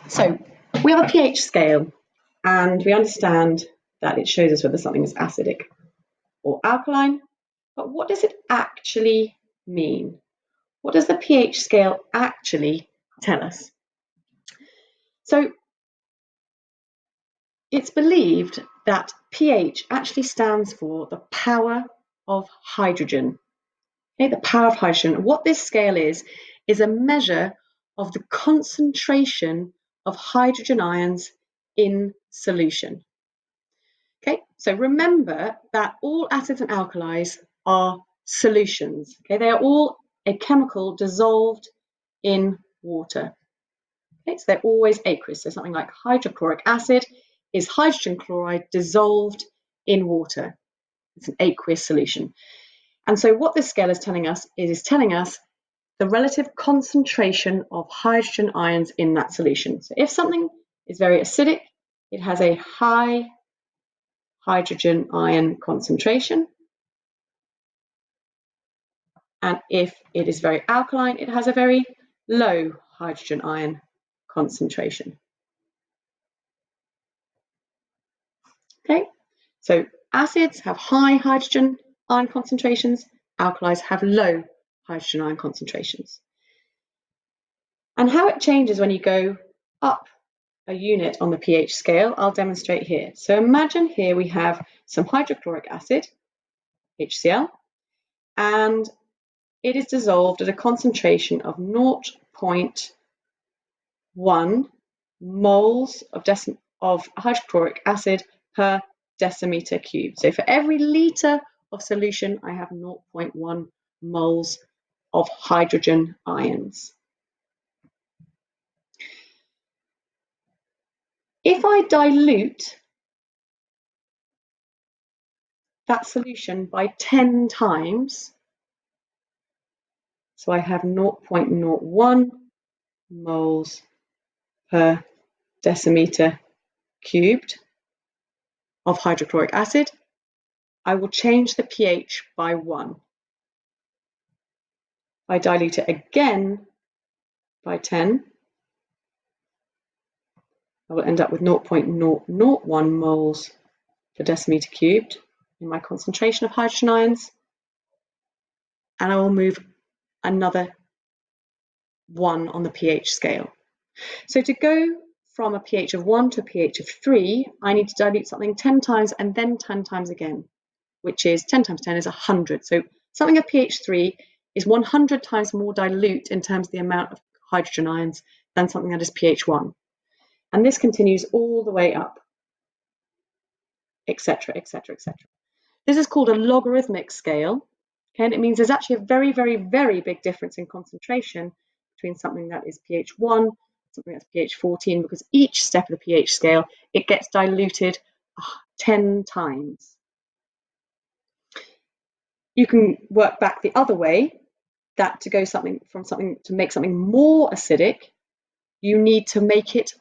So we have a pH scale and we understand that it shows us whether something is acidic or alkaline, but what does it actually mean? What does the pH scale actually tell us? So it's believed that pH actually stands for the power of hydrogen. Okay, the power of hydrogen. What this scale is a measure of the concentration of hydrogen ions in solution. Okay, so remember that all acids and alkalis are solutions. Okay, they are all a chemical dissolved in water. Okay, so they're always aqueous. So something like hydrochloric acid is hydrogen chloride dissolved in water. It's an aqueous solution. And so what this scale is telling us the relative concentration of hydrogen ions in that solution. So if something is very acidic, it has a high hydrogen ion concentration. And if it is very alkaline, it has a very low hydrogen ion concentration. Okay, so acids have high hydrogen ion concentrations, alkalis have low hydrogen ion concentrations. And how it changes when you go up a unit on the pH scale, I'll demonstrate here. So imagine here we have some hydrochloric acid, HCl, and it is dissolved at a concentration of 0.1 moles of hydrochloric acid per decimeter cubed. So for every litre of solution, I have 0.1 moles of hydrogen ions. If I dilute that solution by 10 times, so I have 0.01 moles per decimeter cubed of hydrochloric acid, I will change the pH by 1. I dilute it again by 10, I will end up with 0.001 moles per decimeter cubed in my concentration of hydrogen ions, and I will move another 1 on the pH scale. So to go from a pH of 1 to a pH of 3, I need to dilute something 10 times and then 10 times again, which is 10 times 10 is 100. So something of pH 3 is 100 times more dilute in terms of the amount of hydrogen ions than something that is pH 1. And this continues all the way up, etc., etc., etc. This is called a logarithmic scale, okay, and it means there's actually a very, very, very big difference in concentration between something that is pH 1, something that's pH 14, because each step of the pH scale, it gets diluted 10 times. You can work back the other way, that to go to make something more acidic, you need to make it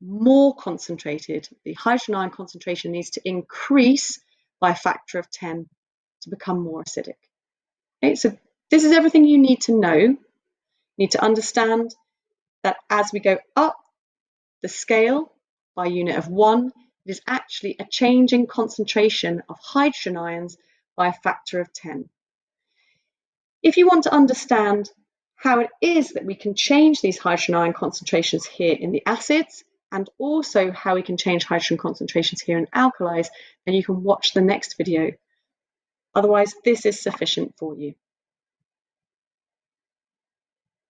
more concentrated. The hydrogen ion concentration needs to increase by a factor of 10 to become more acidic. Okay, so this is everything you need to know. You need to understand that as we go up the scale by unit of 1, it is actually a change in concentration of hydrogen ions by a factor of 10. If you want to understand how it is that we can change these hydrogen ion concentrations here in the acids, and also how we can change hydrogen concentrations here in alkalis, then you can watch the next video. Otherwise, this is sufficient for you.